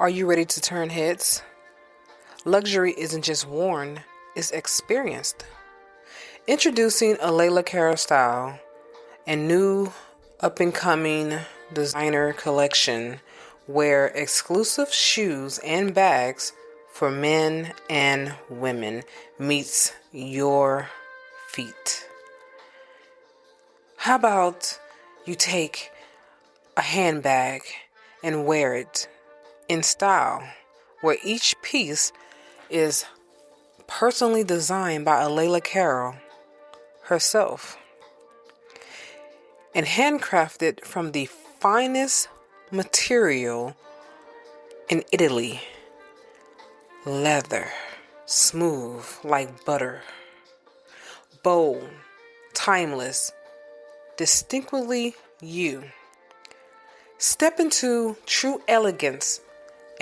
Are you ready to turn heads? Luxury isn't just worn, it's experienced. Introducing a Layla Cara style and new up-and-coming designer collection where exclusive shoes and bags for men and women meets your feet. How about you take a handbag and wear it in style, where each piece is personally designed by Layla Cara herself and handcrafted from the finest material in Italy. Leather, smooth like butter, bold, timeless, distinctly you. Step into true elegance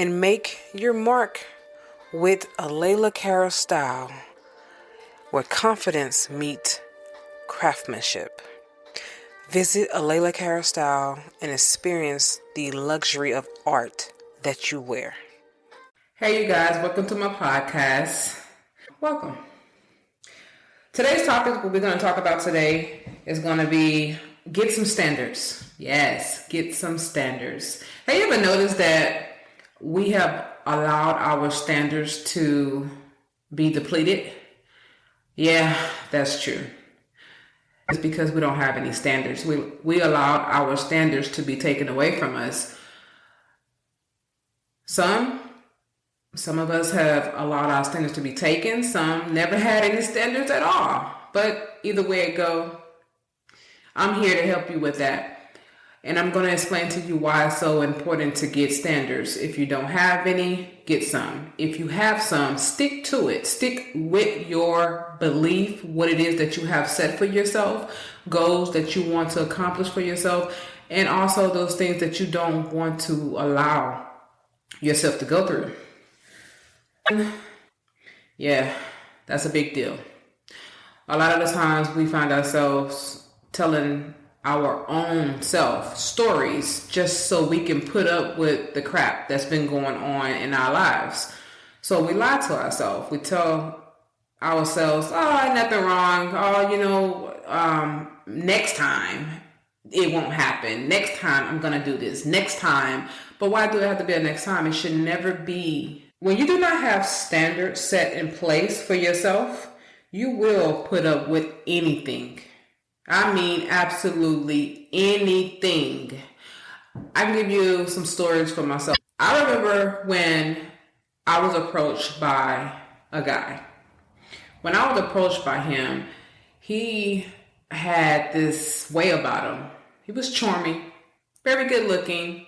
and make your mark with a Layla Cara style where confidence meets craftsmanship. Visit a Layla Cara style and experience the luxury of art that you wear. Hey you guys, welcome to my podcast. Welcome. Today's topic, what we're going to talk about today is going to be get some standards. Yes, get some standards. Have you ever noticed that we have allowed our standards to be depleted? Yeah, that's true. It's because we don't have any standards. We allowed our standards to be taken away from us. Some of us have allowed our standards to be taken. Some never had any standards at all. But either way it go, I'm here to help you with that. And I'm going to explain to you why it's so important to get standards. If you don't have any, get some. If you have some, stick to it. Stick with your belief, what it is that you have set for yourself, goals that you want to accomplish for yourself, and also those things that you don't want to allow yourself to go through. Yeah, that's a big deal. A lot of the times we find ourselves telling our own self stories just so we can put up with the crap that's been going on in our lives. So we lie to ourselves. We tell ourselves, oh, nothing wrong. Oh, next time it won't happen. Next time I'm going to do this. Next time. But why do it have to be a next time? It should never be. When you do not have standards set in place for yourself, you will put up with anything. I mean, absolutely anything. I can give you some stories for myself. I remember when I was approached by a guy. When I was approached by him, he had this way about him. He was charming, very good looking,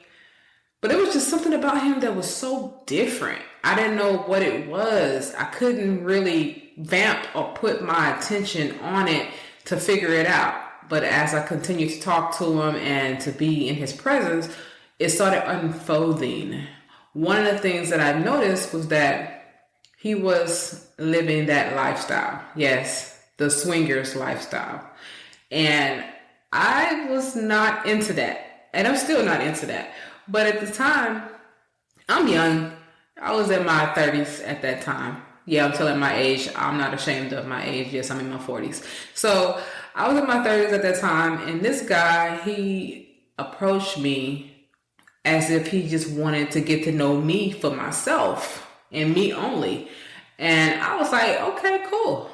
but it was just something about him that was so different. I didn't know what it was. I couldn't really vamp or put my attention on it to figure it out. But as I continued to talk to him and to be in his presence, it started unfolding. One of the things that I noticed was that he was living that lifestyle. Yes, the swingers lifestyle. And I was not into that. And I'm still not into that. But at the time, I'm young. I was in my 30s at that time. Yeah, I'm telling my age. I'm not ashamed of my age. Yes, I'm in my 40s. So I was in my 30s at that time, and this guy, he approached me as if he just wanted to get to know me for myself and me only. And I was like, okay, cool.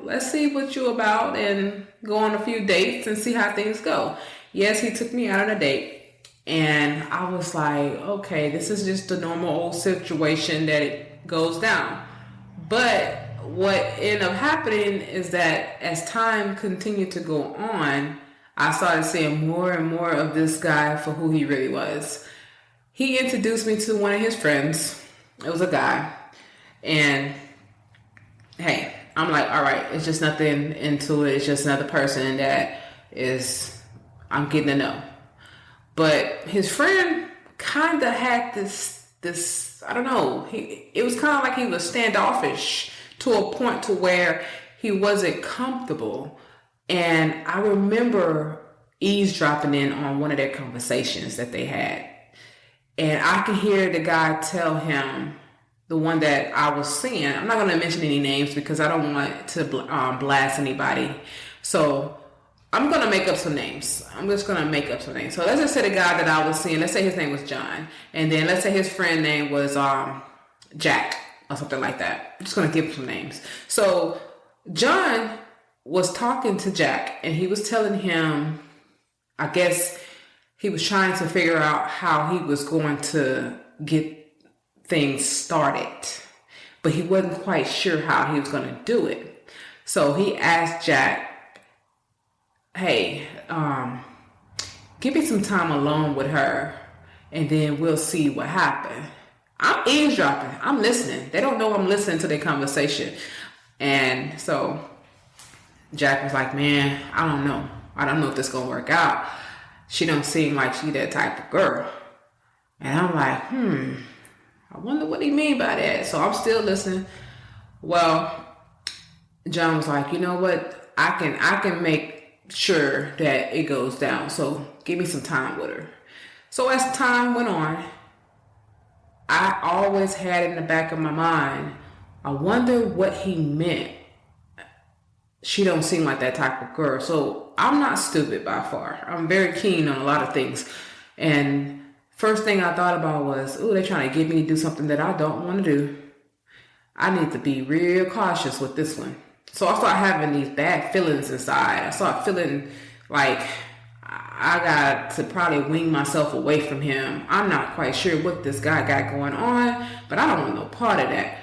Let's see what you about and go on a few dates and see how things go. Yes, he took me out on a date. And I was like, okay, this is just a normal old situation that it goes down. But what ended up happening is that as time continued to go on, I started seeing more and more of this guy for who he really was. He introduced me to one of his friends. It was a guy. And hey, I'm like, all right, it's just nothing into it. It's just another person that I'm getting to know. But his friend kind of had this, I don't know, it was kind of like he was standoffish to a point to where he wasn't comfortable. And I remember eavesdropping in on one of their conversations that they had. And I can hear the guy tell him, the one that I was seeing, I'm not going to mention any names because I don't want to blast anybody. So I'm going to make up some names. I'm just going to make up some names. So let's just say the guy that I was seeing, let's say his name was John. And then let's say his friend name was Jack or something like that. I'm just going to give him some names. So John was talking to Jack and he was telling him, I guess he was trying to figure out how he was going to get things started, but he wasn't quite sure how he was going to do it. So he asked Jack, hey, give me some time alone with her and then we'll see what happens. I'm eavesdropping. I'm listening. They don't know I'm listening to their conversation. And so Jack was like, man, I don't know. I don't know if this is going to work out. She don't seem like she that type of girl. And I'm like, I wonder what he mean by that. So I'm still listening. Well, John was like, you know what? I can make sure that it goes down. So give me some time with her. So as time went on, I always had in the back of my mind, I wonder what he meant. She don't seem like that type of girl. So I'm not stupid by far. I'm very keen on a lot of things. And first thing I thought about was, they're trying to get me to do something that I don't want to do. I need to be real cautious with this one. So I start having these bad feelings inside. I start feeling like I got to probably wean myself away from him. I'm not quite sure what this guy got going on, but I don't want no part of that.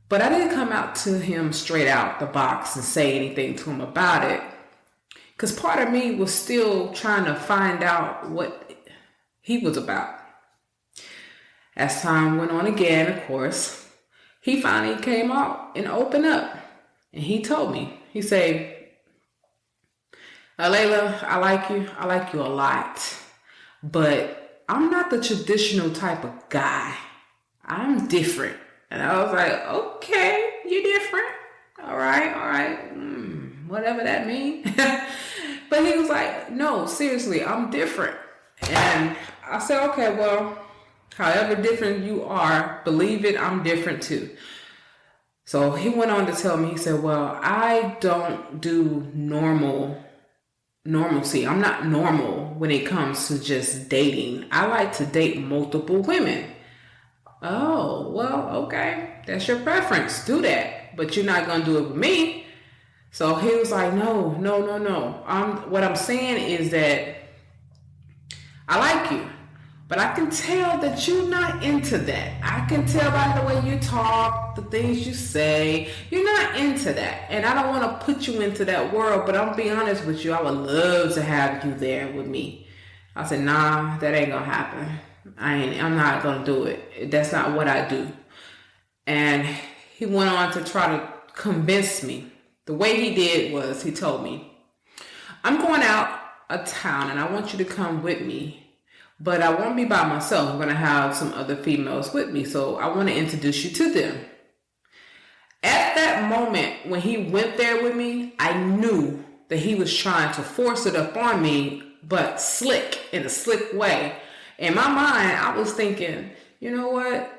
But I didn't come out to him straight out the box and say anything to him about it. Because part of me was still trying to find out what he was about. As time went on again, of course, he finally came out and opened up. And he told me, he said, Layla, I like you. I like you a lot. But I'm not the traditional type of guy. I'm different. And I was like, okay, you're different. All right. Whatever that means. But he was like, no, seriously, I'm different. And I said, okay, well, however different you are, believe it, I'm different too. So he went on to tell me, he said, well, I don't do normalcy. I'm not normal when it comes to just dating. I like to date multiple women. Oh, well, okay. That's your preference. Do that. But you're not going to do it with me. So he was like, no. What I'm saying is that I like you, but I can tell that you're not into that. I can tell by the way you talk, the things you say, you're not into that. And I don't want to put you into that world, but I'm being honest with you. I would love to have you there with me. I said, nah, that ain't going to happen. I'm not going to do it. That's not what I do. And he went on to try to convince me. The way he did was he told me, I'm going out of town and I want you to come with me, but I won't be by myself. I'm going to have some other females with me. So I want to introduce you to them. At that moment, when he went there with me, I knew that he was trying to force it up on me, but in a slick way. In my mind, I was thinking, you know what?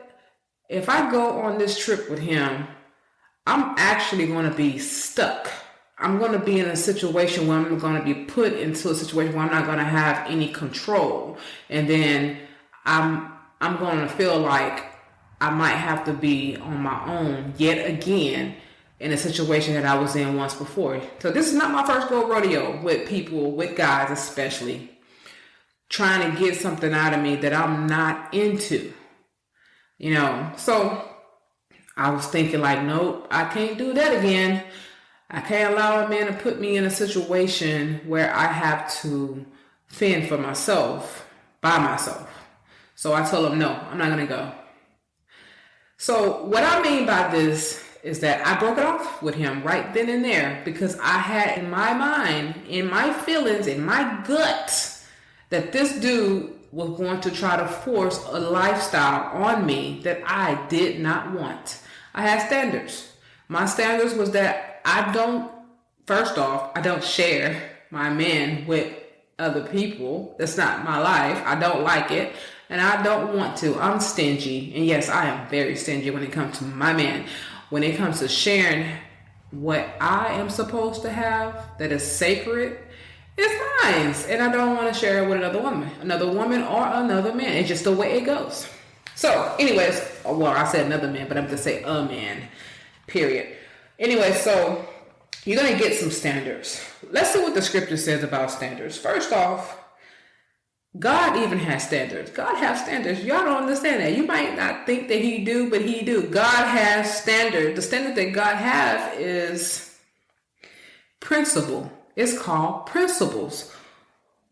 If I go on this trip with him, I'm actually going to be stuck. I'm going to be in a situation where I'm going to be put into a situation where I'm not going to have any control. And then I'm going to feel like I might have to be on my own yet again in a situation that I was in once before. So this is not my first go rodeo with people, with guys especially, trying to get something out of me that I'm not into, So I was thinking like, nope, I can't do that again. I can't allow a man to put me in a situation where I have to fend for myself, by myself. So I told him, no, I'm not going to go. So what I mean by this is that I broke it off with him right then and there because I had in my mind, in my feelings, in my gut, that this dude was going to try to force a lifestyle on me that I did not want. I had standards. My standards was that I don't share my men with other people. That's not my life. I don't like it. And I don't want to. I'm stingy. And yes, I am very stingy when it comes to my man. When it comes to sharing what I am supposed to have that is sacred, it's nice. And I don't want to share it with another woman or another man. It's just the way it goes. So, anyways, well, I said another man, but I'm just saying a man, period. Anyway, so you're going to get some standards. Let's see what the scripture says about standards. First off, God even has standards. God has standards. Y'all don't understand that. You might not think that he do, but he do. God has standards. The standard that God has is principle. It's called principles.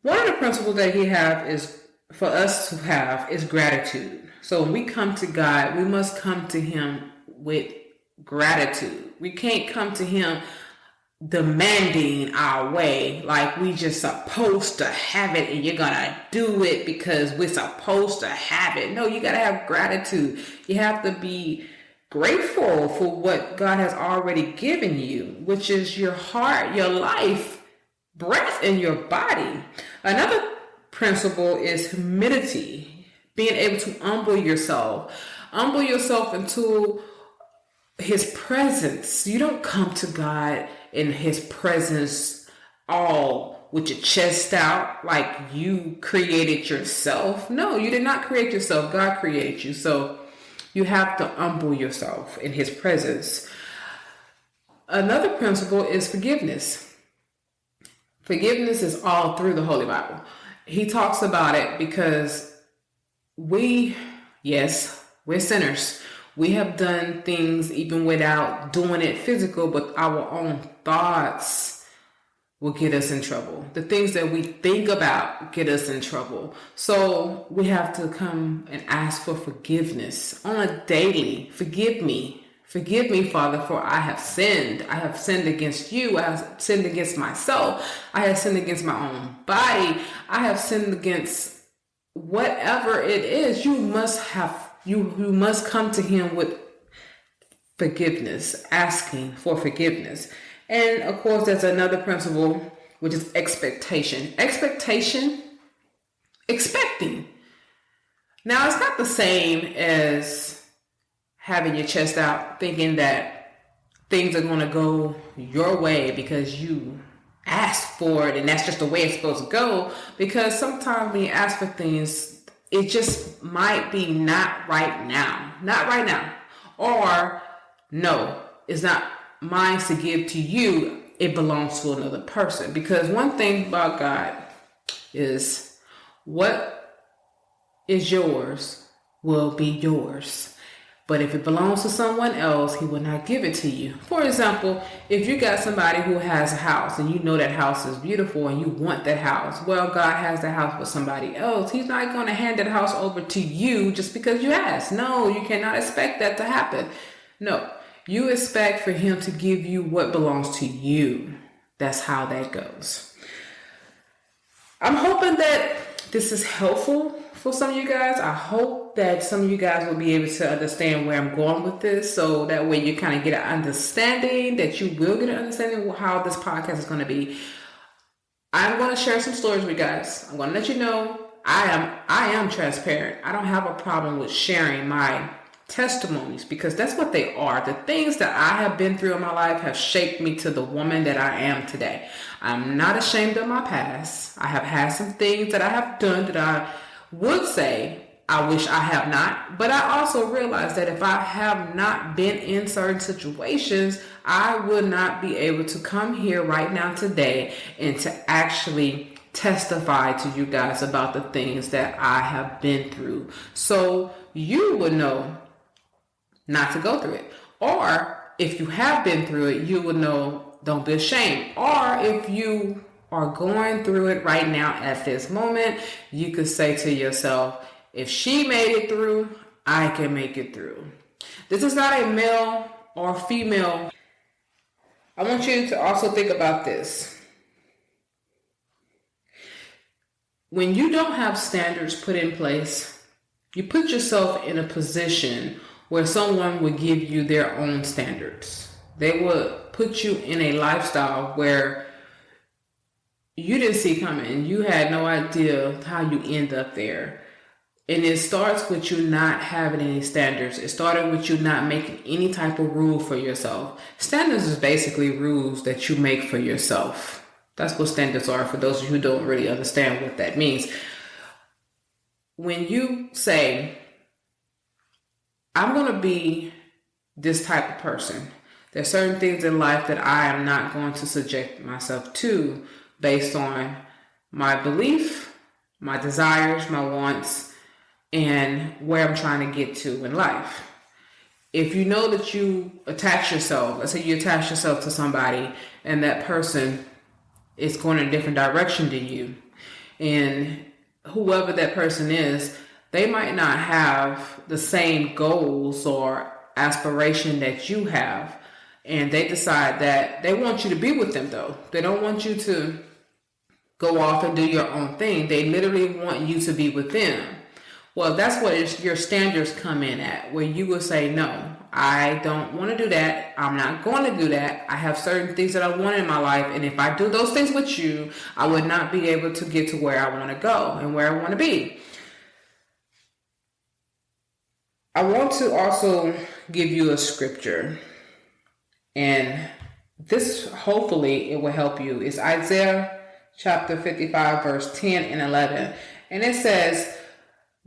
One of the principles that he have is for us to have is gratitude. So when we come to God, we must come to him with gratitude. We can't come to him demanding our way like we just supposed to have it and you're gonna do it because we're supposed to have it. No, you gotta have gratitude. You have to be grateful for what God has already given you, which is your heart, your life, breath in your body. Another principle is humility. Being able to humble yourself into his presence. You don't come to God in his presence all with your chest out like you created yourself. No, you did not create yourself. God created you. So you have to humble yourself in his presence. Another principle is forgiveness. Forgiveness is all through the Holy Bible. He talks about it because we're sinners. We have done things even without doing it physical, but our own thoughts will get us in trouble. The things that we think about get us in trouble. So we have to come and ask for forgiveness on a daily. Forgive me, Father, for I have sinned. I have sinned against you. I have sinned against myself. I have sinned against my own body. I have sinned against whatever it is. You must come to him with forgiveness, asking for forgiveness. And of course, there's another principle, which is expectation. Expecting. Now, it's not the same as having your chest out, thinking that things are going to go your way because you asked for it and that's just the way it's supposed to go. Because sometimes when you ask for things, it just might be not right now. Or no, it's not mine to give to you. It belongs to another person. Because one thing about God is what is yours will be yours. But if it belongs to someone else, he will not give it to you. For example, if you got somebody who has a house and you know that house is beautiful and you want that house, well, God has the house for somebody else. He's not going to hand that house over to you just because you asked. No, you cannot expect that to happen. No, you expect for him to give you what belongs to you. That's how that goes. I'm hoping that this is helpful for some of you guys. I hope that some of you guys will be able to understand where I'm going with this, so that way you kind of get an understanding, that you will get an understanding of how this podcast is going to be. I'm going to share some stories with you guys. I'm going to let you know I am transparent. I don't have a problem with sharing my testimonies because that's what they are. The things that I have been through in my life have shaped me to the woman that I am today. I'm not ashamed of my past. I have had some things that I have done that I would say I wish I have not, but I also realize that if I have not been in certain situations, I would not be able to come here right now today and to actually testify to you guys about the things that I have been through. So you would know not to go through it. Or if you have been through it, you would know, don't be ashamed. Or if you are going through it right now at this moment, you could say to yourself, if she made it through, I can make it through. This is not a male or female. I want you to also think about this. When you don't have standards put in place, you put yourself in a position where someone would give you their own standards. They would put you in a lifestyle where you didn't see coming. You had no idea how you end up there. And it starts with you not having any standards. It started with you not making any type of rule for yourself. Standards is basically rules that you make for yourself. That's what standards are for those of you who don't really understand what that means. When you say, I'm going to be this type of person, there's certain things in life that I am not going to subject myself to based on my belief, my desires, my wants, and where I'm trying to get to in life. If you know that you attach yourself, let's say you attach yourself to somebody and that person is going in a different direction than you, and whoever that person is, they might not have the same goals or aspiration that you have, and they decide that they want you to be with them though. They don't want you to go off and do your own thing. They literally want you to be with them. Well, that's what your standards come in at, where you will say, no, I don't want to do that. I'm not going to do that. I have certain things that I want in my life, and if I do those things with you, I would not be able to get to where I want to go and where I want to be. I want to also give you a scripture, and this, hopefully, it will help you. It's Isaiah chapter 55, verse 10 and 11. And it says,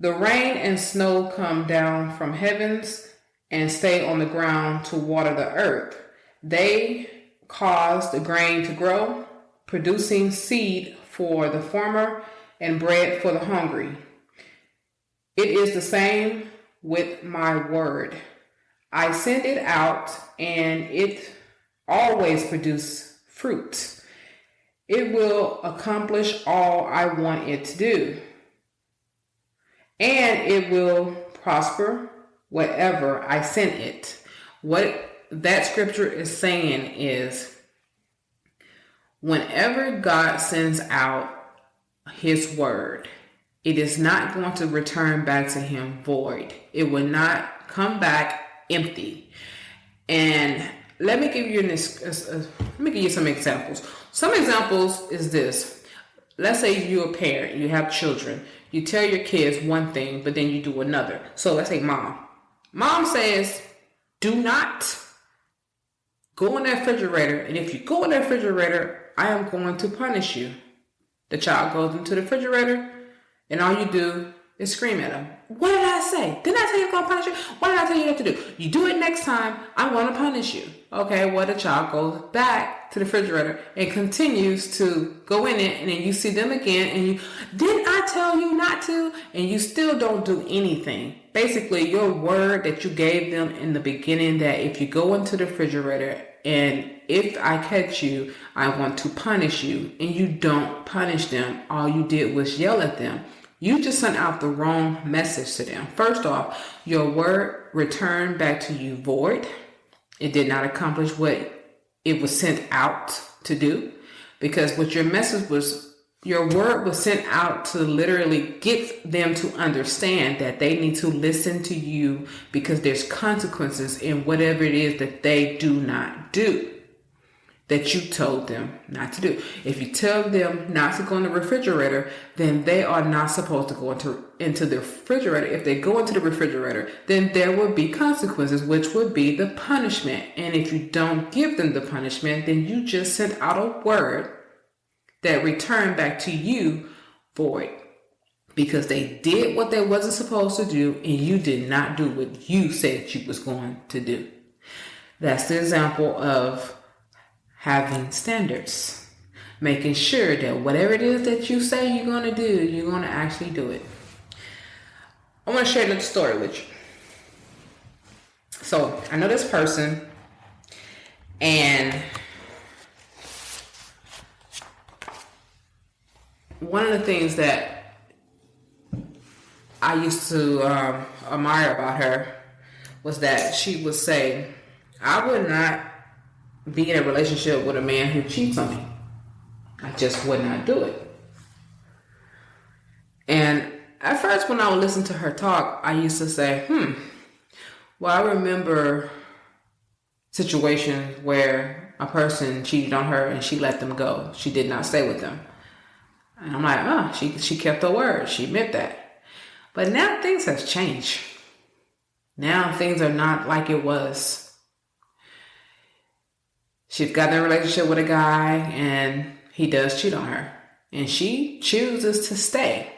the rain and snow come down from heavens and stay on the ground to water the earth. They cause the grain to grow, producing seed for the farmer and bread for the hungry. It is the same with my word. I send it out and it always produces fruit. It will accomplish all I want it to do. And it will prosper wherever I send it. What that scripture is saying is, whenever God sends out his word, it is not going to return back to him void. It will not come back empty. And let me give you some examples. Some examples is this. Let's say you're a parent, you have children. You tell your kids one thing, but then you do another. So let's say mom. Mom says, do not go in that refrigerator. And if you go in that refrigerator, I am going to punish you. The child goes into the refrigerator, and all you do is scream at him. What did I say? Didn't I tell you I'm going to punish you? What did I tell you what to do? You do it next time, I'm going to punish you. Okay, well, the child goes back to the refrigerator and continues to go in it, and then you see them again, and you, didn't I tell you not to? And you still don't do anything. Basically, your word that you gave them in the beginning, that if you go into the refrigerator and if I catch you, I want to punish you, and you don't punish them. All you did was yell at them. You just sent out the wrong message to them. First off, your word returned back to you void. It did not accomplish what it was sent out to do, because what your message was, your word was sent out to literally get them to understand that they need to listen to you, because there's consequences in whatever it is that they do not do, that you told them not to do. If you tell them not to go in the refrigerator, then they are not supposed to go into the refrigerator. If they go into the refrigerator, then there will be consequences, which would be the punishment. And if you don't give them the punishment, then you just sent out a word that returned back to you void, because they did what they wasn't supposed to do, and you did not do what you said you was going to do. That's the example of having standards, making sure that whatever it is that you say you're going to do, you're going to actually do it. I want to share a little story with you. So I know this person, and one of the things that I used to admire about her was that she would say, I would not be in a relationship with a man who cheats on me. I just would not do it. And at first, when I would listen to her talk, I used to say, well, I remember situations where a person cheated on her and she let them go. She did not stay with them. And I'm like, she kept her word. She meant that. But now things have changed. Now things are not like it was. She's got in a relationship with a guy and he does cheat on her. And she chooses to stay.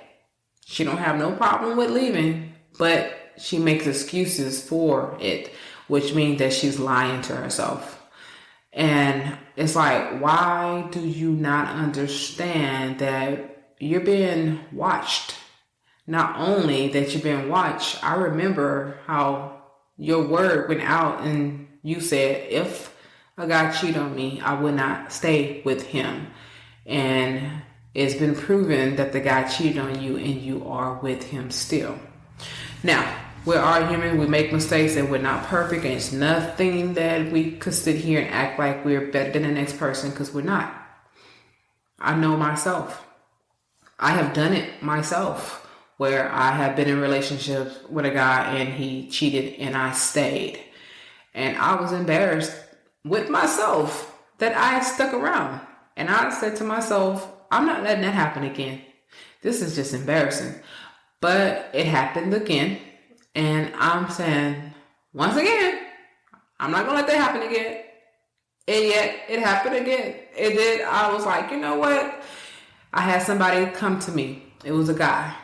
She don't have no problem with leaving, but she makes excuses for it, which means that she's lying to herself. And it's like, why do you not understand that you're being watched? Not only that you're being watched, I remember how your word went out and you said, if a guy cheat on me, I would not stay with him. And it's been proven that the guy cheated on you and you are with him still. Now, we are human, we make mistakes, and we're not perfect, and it's nothing that we could sit here and act like we're better than the next person, because we're not. I know myself. I have done it myself, where I have been in relationships with a guy and he cheated and I stayed. And I was embarrassed with myself that I stuck around. And I said to myself, I'm not letting that happen again. This is just embarrassing. But it happened again. And I'm saying, once again, I'm not going to let that happen again. And yet, it happened again. It did. I was like, you know what? I had somebody come to me. It was a guy.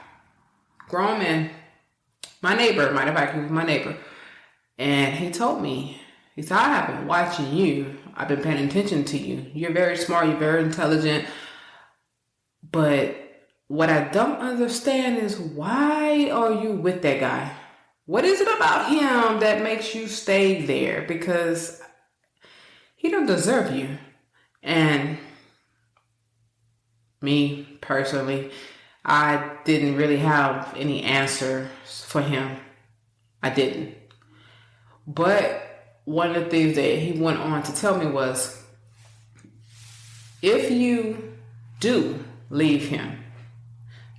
Grown man. My neighbor. Matter of fact, he was my neighbor. And he told me, he said, I have been watching you. I've been paying attention to you. You're very smart. You're very intelligent. But what I don't understand is, why are you with that guy? What is it about him that makes you stay there? Because he don't deserve you. And me personally, I didn't really have any answers for him. I didn't. But one of the things that he went on to tell me was, if you do leave him,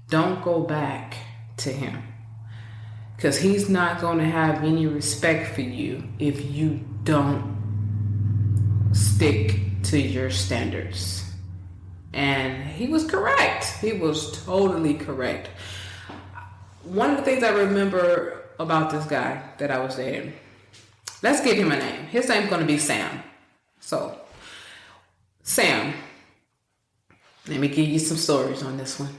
don't go back to him. Because he's not going to have any respect for you if you don't stick to your standards. And he was correct. He was totally correct. One of the things I remember about this guy that I was dating, let's give him a name. His name's going to be Sam. So, Sam, let me give you some stories on this one.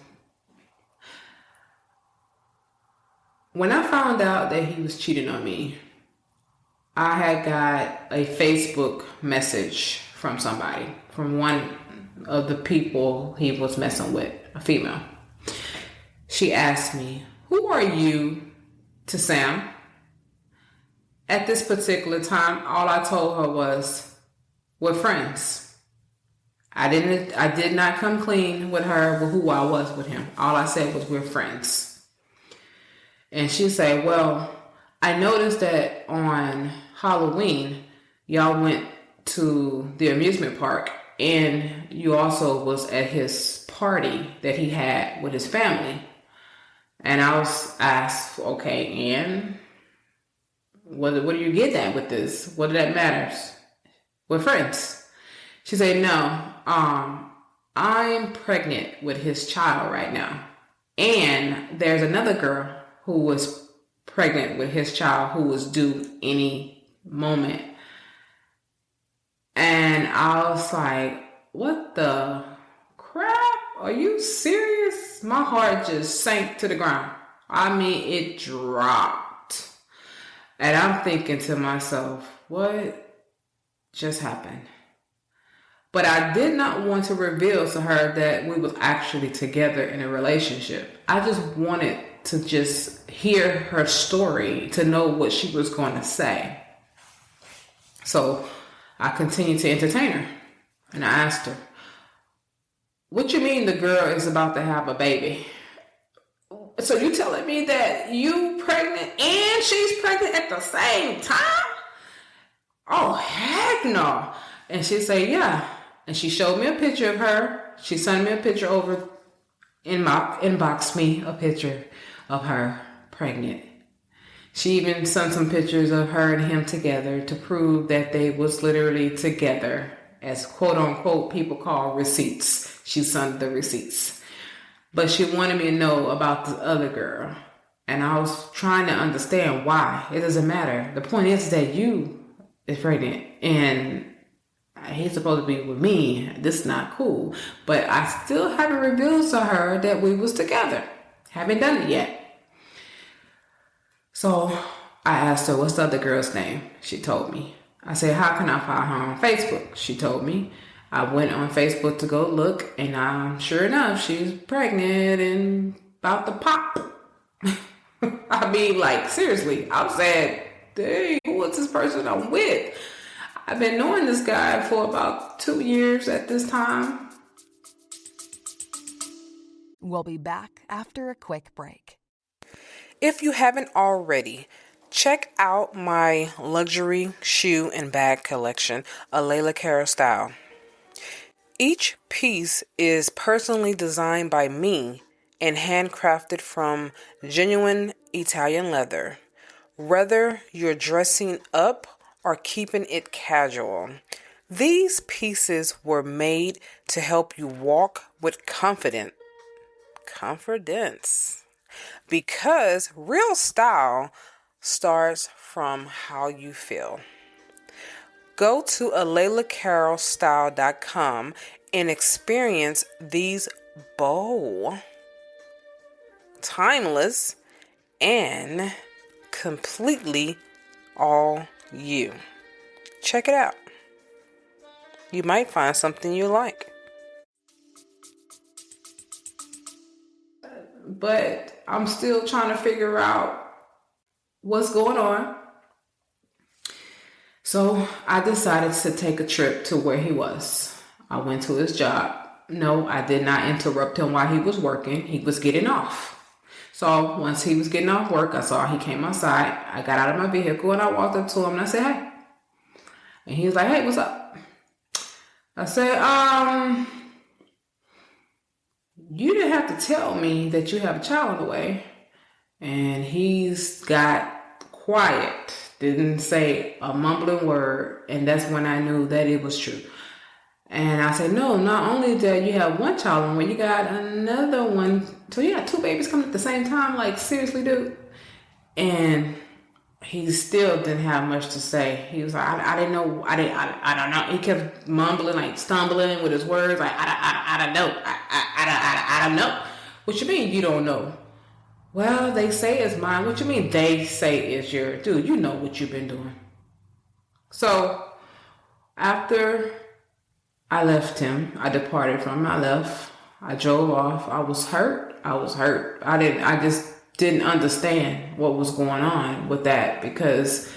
When I found out that he was cheating on me, I had got a Facebook message from somebody, from one of the people he was messing with, a female. She asked me, who are you to Sam? At this particular time, all I told her was, we're friends. I did not come clean with her with who I was with him. All I said was, we're friends. And she said, well, I noticed that on Halloween, y'all went to the amusement park and you also was at his party that he had with his family. And I was asked, okay, and what do you get at with this? What did that matter? We're friends. She said, no, I'm pregnant with his child right now. And there's another girl who was pregnant with his child who was due any moment. And I was like, what the crap? Are you serious? My heart just sank to the ground. I mean, it dropped. And I'm thinking to myself, what just happened? But I did not want to reveal to her that we was actually together in a relationship. I just wanted to just hear her story, to know what she was going to say. So I continued to entertain her. And I asked her, what you mean the girl is about to have a baby? So you telling me that you pregnant and she's pregnant at the same time? Oh, heck no. And she said, yeah. And she showed me a picture of her. She sent me a picture over, inboxed me a picture of her pregnant. She even sent some pictures of her and him together to prove that they was literally together, as quote unquote people call receipts. She sent the receipts. But she wanted me to know about the other girl. And I was trying to understand why. It doesn't matter. The point is that you is pregnant and he's supposed to be with me. This is not cool. But I still haven't revealed to her that we was together. Haven't done it yet. So I asked her, what's the other girl's name? She told me. I said, how can I find her on Facebook? She told me. I went on Facebook to go look, and sure enough, she's pregnant and about to pop. I mean, like, seriously, I'm saying, dang, who is this person I'm with? I've been knowing this guy for about 2 years at this time. We'll be back after a quick break. If you haven't already, check out my luxury shoe and bag collection, A.S.A.P style. Each piece is personally designed by me and handcrafted from genuine Italian leather. Whether you're dressing up or keeping it casual, these pieces were made to help you walk with confidence. Because real style starts from how you feel. Go to ALaylaCarolStyle.com and experience these bold, timeless, and completely all you. Check it out. You might find something you like. But I'm still trying to figure out what's going on. So I decided to take a trip to where he was. I went to his job. No, I did not interrupt him while he was working. He was getting off. So once he was getting off work, I saw he came outside. I got out of my vehicle and I walked up to him and I said, hey. And he was like, hey, what's up? I said, you didn't have to tell me that you have a child on the way. And he's got quiet, didn't say a mumbling word. And that's when I knew that it was true. And I said, no, not only that you have one child on the way, you got another one. So you got 2 babies coming at the same time. Like, seriously, dude. And he still didn't have much to say. He was like, I didn't know. I don't know. He kept mumbling, like stumbling with his words. Like, I don't know. I don't know. What you mean you don't know? Well, they say it's mine. What you mean they say it's yours? Dude, you know what you've been doing. So after I left him, I departed from him. I left. I drove off. I was hurt. I just didn't understand what was going on with that because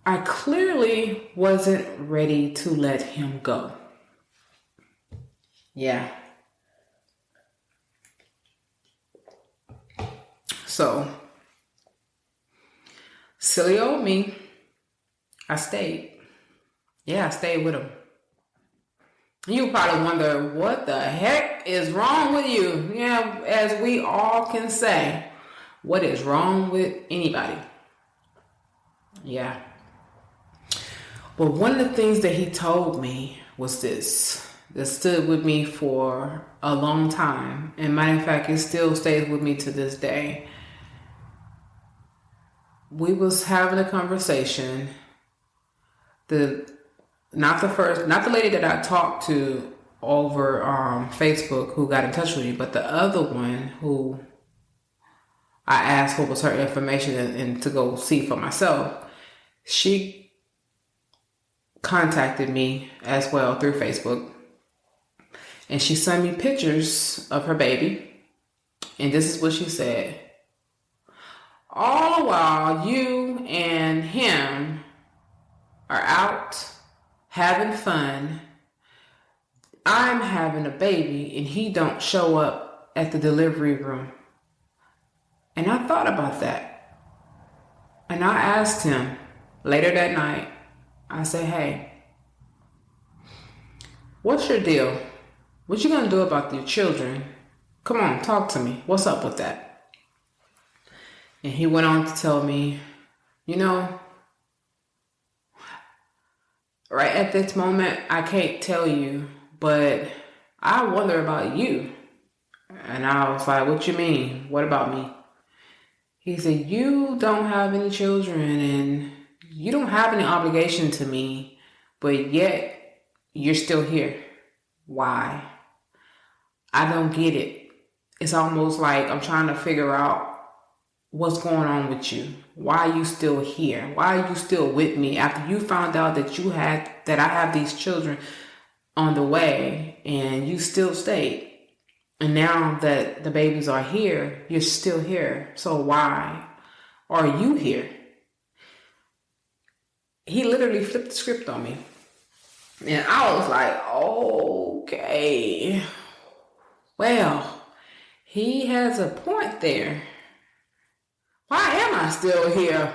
I clearly wasn't ready to let him go. Yeah. So, silly old me, I stayed. Yeah, I stayed with him. You probably wonder, what the heck is wrong with you? Yeah, as we all can say, what is wrong with anybody? Yeah. But one of the things that he told me was this. That stood with me for a long time. And matter of fact, it still stays with me to this day. We was having a conversation. Not the lady that I talked to over Facebook who got in touch with me, but the other one who I asked what was her information and to go see for myself. She contacted me as well through Facebook. And she sent me pictures of her baby. And this is what she said. All the while you and him are out having fun, I'm having a baby and he don't show up at the delivery room. And I thought about that. And I asked him later that night, I said, hey, what's your deal? What you gonna do about your children? Come on, talk to me. What's up with that? And he went on to tell me, right at this moment, I can't tell you, but I wonder about you. And I was like, what you mean? What about me? He said, you don't have any children and you don't have any obligation to me, but yet you're still here. Why? I don't get it. It's almost like I'm trying to figure out what's going on with you. Why are you still here? Why are you still with me after you found out that I have these children on the way and you still stayed? And now that the babies are here, you're still here. So why are you here? He literally flipped the script on me. And I was like, okay, well, he has a point there. Why am I still here?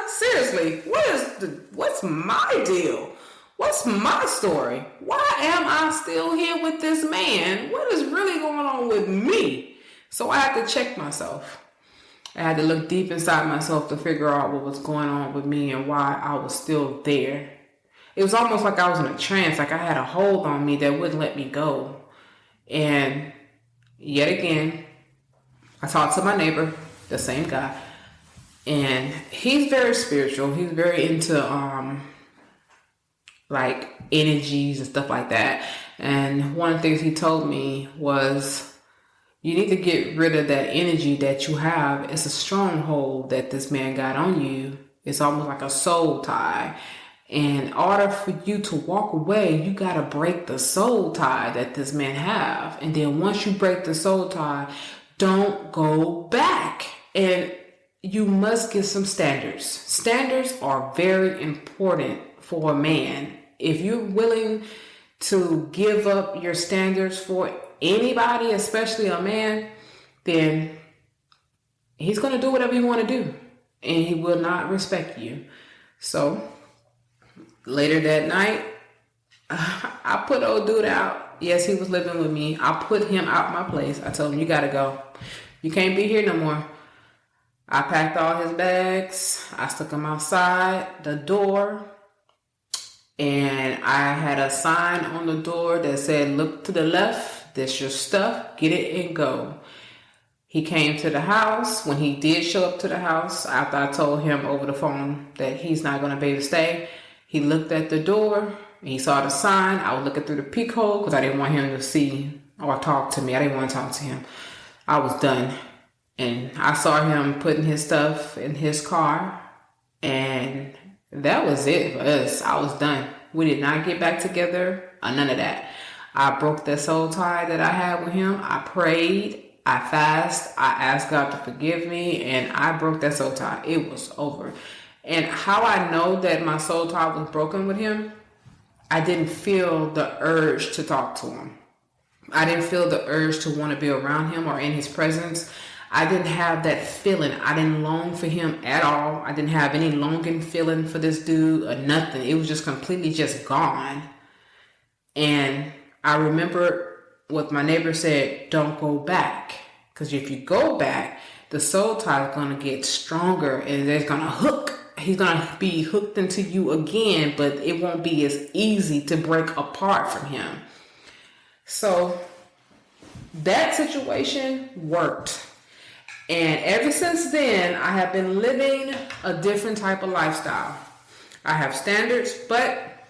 Seriously, what's my deal? What's my story? Why am I still here with this man? What is really going on with me? So I had to check myself. I had to look deep inside myself to figure out what was going on with me and why I was still there. It was almost like I was in a trance, like I had a hold on me that wouldn't let me go. And yet again, I talked to my neighbor, the same guy, and he's very spiritual. He's very into like energies and stuff like that. And one of the things he told me was, you need to get rid of that energy that you have. It's a stronghold that this man got on you. It's almost like a soul tie. In order for you to walk away, you got to break the soul tie that this man have. And then once you break the soul tie, don't go back. And you must get some standards. Standards are very important for a man. If you're willing to give up your standards for anybody, especially a man, then he's going to do whatever you want to do. And he will not respect you. So later that night, I put old dude out. Yes, he was living with me. I put him out my place. I told him, you got to go. You can't be here no more. I packed all his bags. I stuck him outside the door. And I had a sign on the door that said, look to the left. That's your stuff. Get it and go. He came to the house. When he did show up to the house, after I told him over the phone that he's not going to be able to stay, he looked at the door and he saw the sign. I was looking through the peek hole because I didn't want him to see or talk to me. I didn't want to talk to him. I was done. And I saw him putting his stuff in his car. And that was it for us. I was done. We did not get back together or none of that. I broke that soul tie that I had with him. I prayed. I fasted. I asked God to forgive me. And I broke that soul tie. It was over. And how I know that my soul tie was broken with him, I didn't feel the urge to talk to him. I didn't feel the urge to want to be around him or in his presence. I didn't have that feeling. I didn't long for him at all. I didn't have any longing feeling for this dude or nothing. It was just completely just gone. And I remember what my neighbor said, don't go back. Because if you go back, the soul tie is going to get stronger and there's going to hook. He's going to be hooked into you again, but it won't be as easy to break apart from him. So that situation worked. And ever since then, I have been living a different type of lifestyle. I have standards, but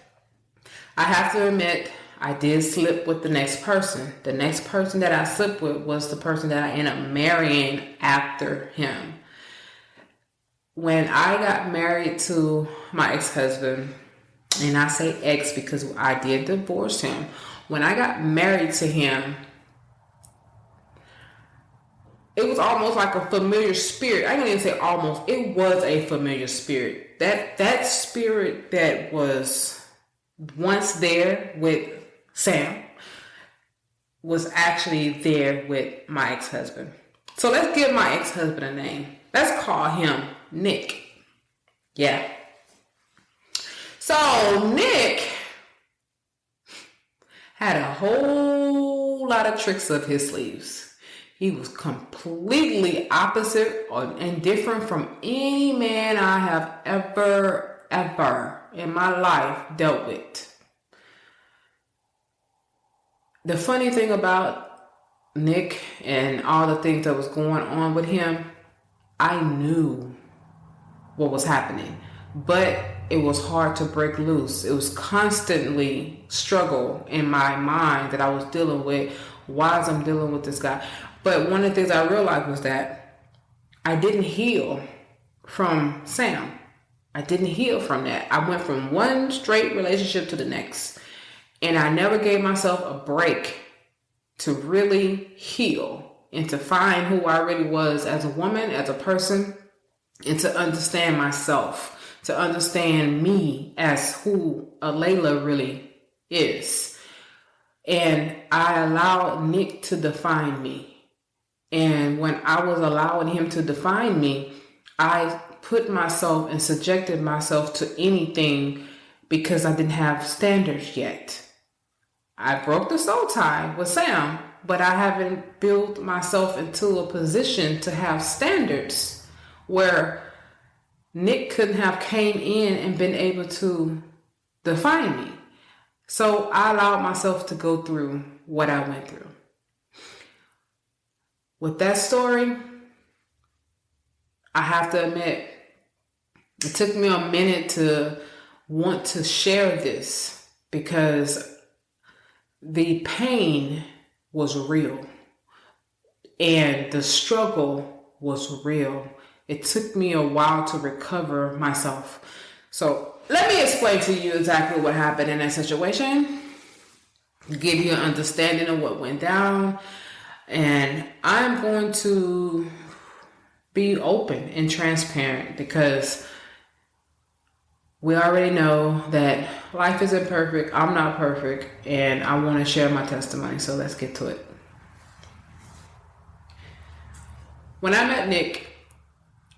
I have to admit, I did slip with the next person. The next person that I slipped with was the person that I ended up marrying after him. When I got married to my ex-husband, and I say ex because I did divorce him. When I got married to him, it was almost like a familiar spirit. I can't even say almost. It was a familiar spirit. That spirit that was once there with Sam was actually there with my ex-husband. So let's give my ex-husband a name. Let's call him Nick. Yeah. So Nick had a whole lot of tricks up his sleeves. He was completely opposite and different from any man I have ever in my life dealt with. The funny thing about Nick and all the things that was going on with him, I knew what was happening, but it was hard to break loose. It was constantly struggle in my mind that I was dealing with. Why is I'm dealing with this guy? But one of the things I realized was that I didn't heal from Sam. I didn't heal from that. I went from one straight relationship to the next, and I never gave myself a break to really heal and to find who I really was as a woman, as a person, and to understand myself, to understand me as who Layla really is. And I allowed Nick to define me. And when I was allowing him to define me, I put myself and subjected myself to anything because I didn't have standards yet. I broke the soul tie with Sam, but I haven't built myself into a position to have standards where Nick couldn't have came in and been able to define me. So I allowed myself to go through what I went through. With that story, I have to admit, it took me a minute to want to share this because the pain was real and the struggle was real. It took me a while to recover myself. So let me explain to you exactly what happened in that situation, give you an understanding of what went down, and I'm going to be open and transparent because we already know that life isn't perfect. I'm not perfect, and I want to share my testimony. So let's get to it. When I met Nick,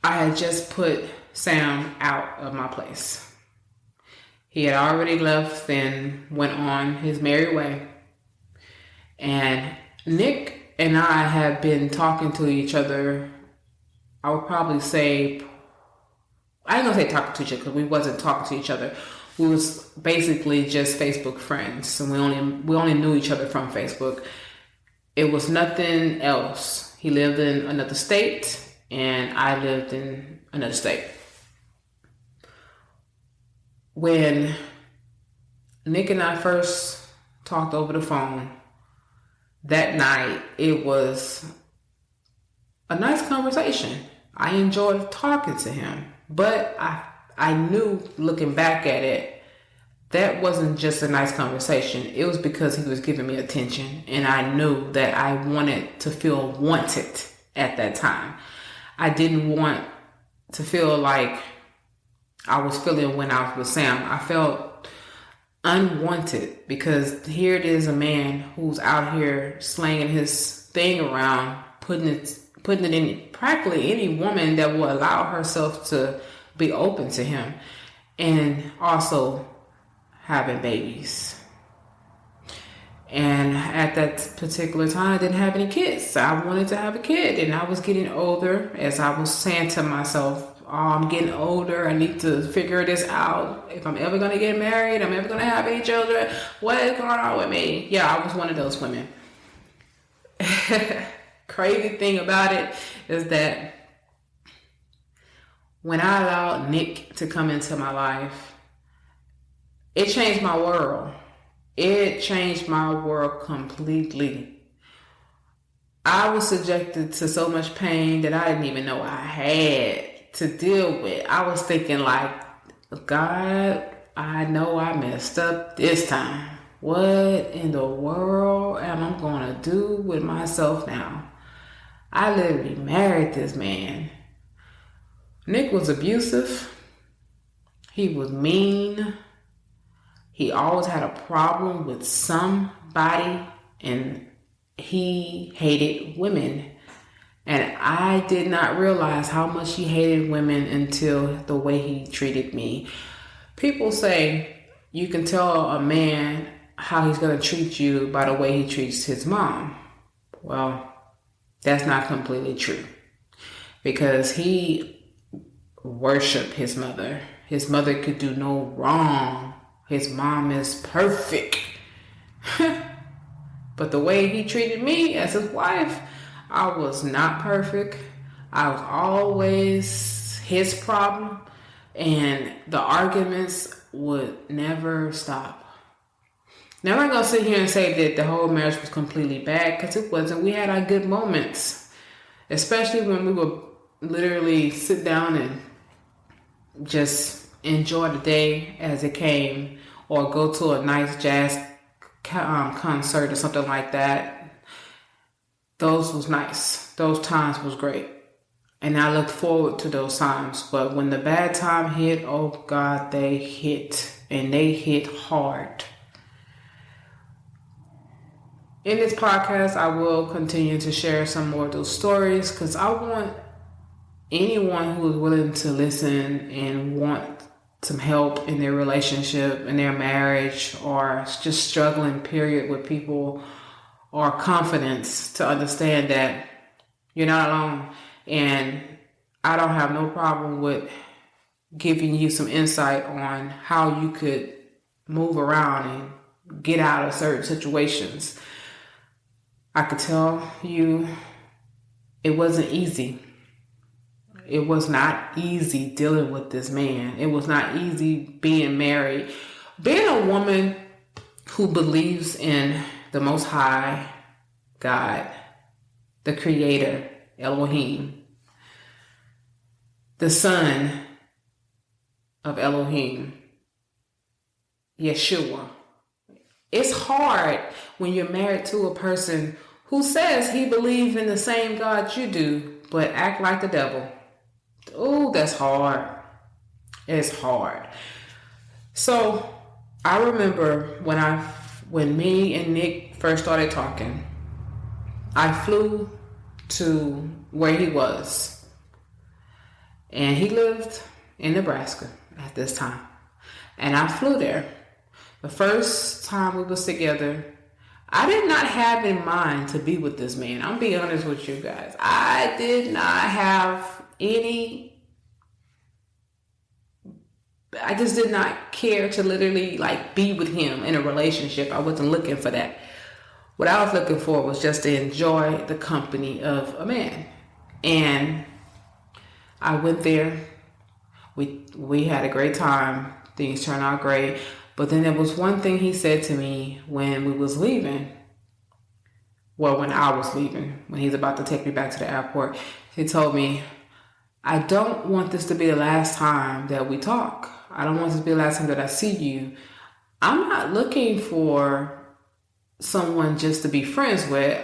I had just put Sam out of my place. He had already left and went on his merry way. And Nick and I had been talking to each other, I would probably say, I ain't gonna say talking to each other because we wasn't talking to each other. We was basically just Facebook friends, and we only knew each other from Facebook. It was nothing else. He lived in another state, and I lived in another state. When Nick and I first talked over the phone that night, it was a nice conversation. I enjoyed talking to him. But I knew, looking back at it, that wasn't just a nice conversation. It was because he was giving me attention. And I knew that I wanted to feel wanted at that time. I didn't want to feel like I was feeling when I was with Sam. I felt unwanted because here it is, a man who's out here slanging his thing around, putting it in practically any woman that will allow herself to be open to him, and also having babies. And at that particular time, I didn't have any kids. I wanted to have a kid, and I was getting older. As I was saying to myself, oh, I'm getting older. I need to figure this out. If I'm ever going to get married, I'm ever going to have any children. What is going on with me? Yeah, I was one of those women. Crazy thing about it is that when I allowed Nick to come into my life, it changed my world. It changed my world completely. I was subjected to so much pain that I didn't even know I had to deal with. I was thinking like, God, I know I messed up this time. What in the world am I going to do with myself now? I literally married this man. Nick was abusive. He was mean. He always had a problem with somebody, and he hated women. And I did not realize how much he hated women until the way he treated me. People say you can tell a man how he's going to treat you by the way he treats his mom. Well, that's not completely true, because he worshiped his mother. His mother could do no wrong. His mom is perfect. But the way he treated me as his wife, I was not perfect. I was always his problem. And the arguments would never stop. Now, I'm not going to sit here and say that the whole marriage was completely bad, because it wasn't. We had our good moments, especially when we would literally sit down and just enjoy the day as it came, or go to a nice jazz concert or something like that. Those was nice. Those times was great. And I looked forward to those times. But when the bad time hit, oh God, they hit. And they hit hard. In this podcast, I will continue to share some more of those stories, because I want anyone who is willing to listen and want some help in their relationship, in their marriage, or just struggling, period, with people, or confidence, to understand that you're not alone. And I don't have no problem with giving you some insight on how you could move around and get out of certain situations. I could tell you it wasn't easy. It was not easy dealing with this man. It was not easy being married. Being a woman who believes in the Most High God, the Creator, Elohim, the Son of Elohim, Yeshua. It's hard when you're married to a person who says he believes in the same God you do, but act like the devil. Oh, that's hard. It's hard. So I remember when me and Nick first started talking, I flew to where he was. And he lived in Nebraska at this time. And I flew there. The first time we was together, I did not have in mind to be with this man. I'm being honest with you guys. I did not have I just did not care to literally be with him in a relationship. I wasn't looking for that. What I was looking for was just to enjoy the company of a man. And I went there. We had a great time. Things turned out great. But then there was one thing he said to me when we was leaving. Well, when I was leaving, when he was about to take me back to the airport, he told me, I don't want this to be the last time that we talk. I don't want this to be the last time that I see you. I'm not looking for someone just to be friends with.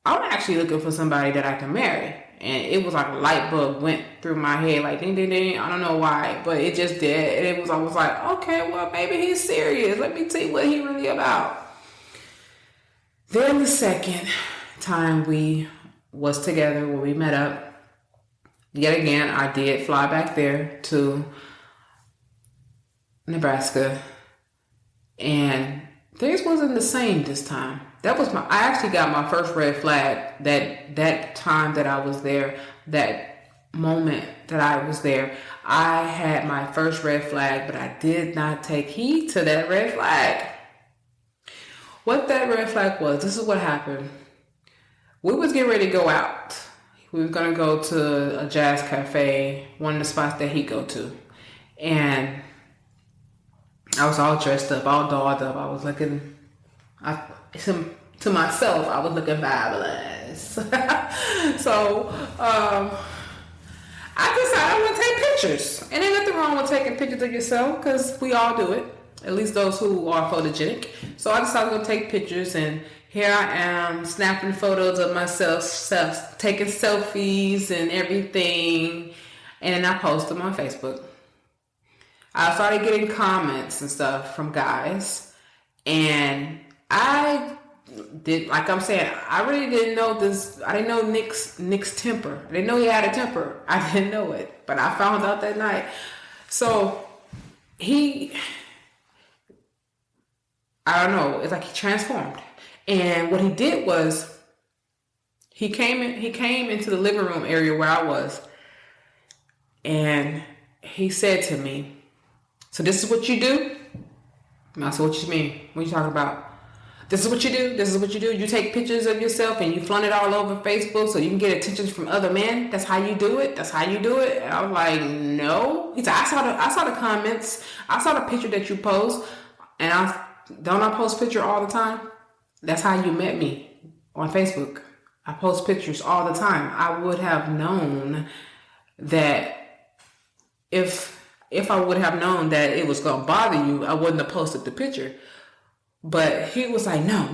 I'm actually looking for somebody that I can marry. And it was like a light bulb went through my head, like ding, ding, ding. I don't know why, but it just did. And I was like, okay, well, maybe he's serious. Let me see what he really about. Then the second time we was together, when we met up, yet again, I did fly back there to Nebraska. And things wasn't the same this time. I actually got my first red flag that time that I was there, that moment that I was there. I had my first red flag, but I did not take heed to that red flag. What that red flag was, this is what happened. We was getting ready to go out. We were going to go to a jazz cafe, one of the spots that he go to. And I was all dressed up, all dolled up. I was looking... to myself, I was looking fabulous. So, I decided I want to take pictures. And ain't nothing wrong with taking pictures of yourself, because we all do it. At least those who are photogenic. So I decided to go take pictures, and here I am snapping photos of myself, taking selfies and everything. And I posted them on Facebook. I started getting comments and stuff from guys. And I did, like I'm saying, I really didn't know this. I didn't know Nick's temper. I didn't know he had a temper. I didn't know it, but I found out that night. So I don't know. It's like he transformed. And what he did was he came into the living room area where I was, and he said to me, "So this is what you do?" And I said, "What you mean? What are you talking about?" This is what you do. This is what you do. You take pictures of yourself and you flaunt it all over Facebook so you can get attention from other men. That's how you do it. That's how you do it. And I was like, no. He said, I saw the comments. I saw the picture that you post, and I post picture all the time. That's how you met me on Facebook. I post pictures all the time. I would have known that if I would have known that it was gonna bother you, I wouldn't have posted the picture. But he was like, no.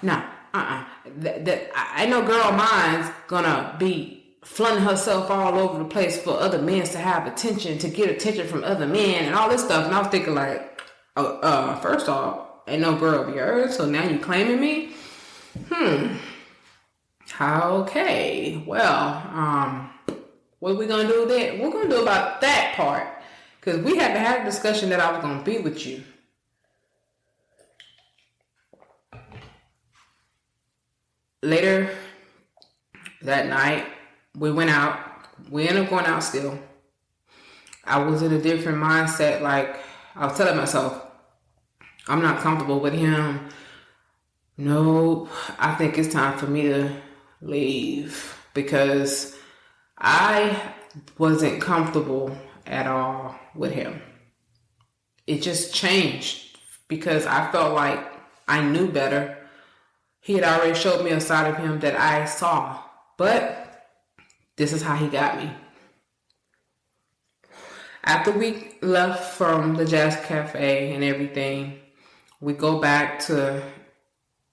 That I know girl of mine's gonna be flaunting herself all over the place for other men to have attention, to get attention from other men and all this stuff. And I was thinking like, first off, ain't no girl of yours, so now you claiming me? Okay, well, what are we gonna do then? We're gonna do about that part, because we had to have a discussion that I was gonna be with you. Later that night, we went out. We ended up going out still. I was in a different mindset. Like, I was telling myself, I'm not comfortable with him. Nope. I think it's time for me to leave, because I wasn't comfortable at all with him. It just changed because I felt like I knew better. He had already showed me a side of him that I saw, but this is how he got me. After we left from the Jazz Cafe and everything, we go back to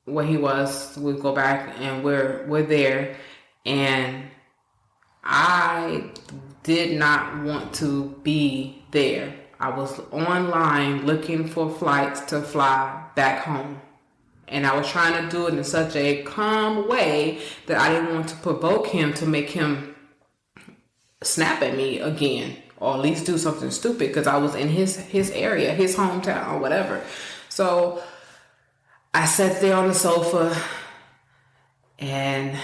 where he was. We go back and we're there, and I did not want to be there. I was online looking for flights to fly back home. And I was trying to do it in such a calm way that I didn't want to provoke him to make him snap at me again, or at least do something stupid, because I was in his area, his hometown, or whatever. So I sat there on the sofa, and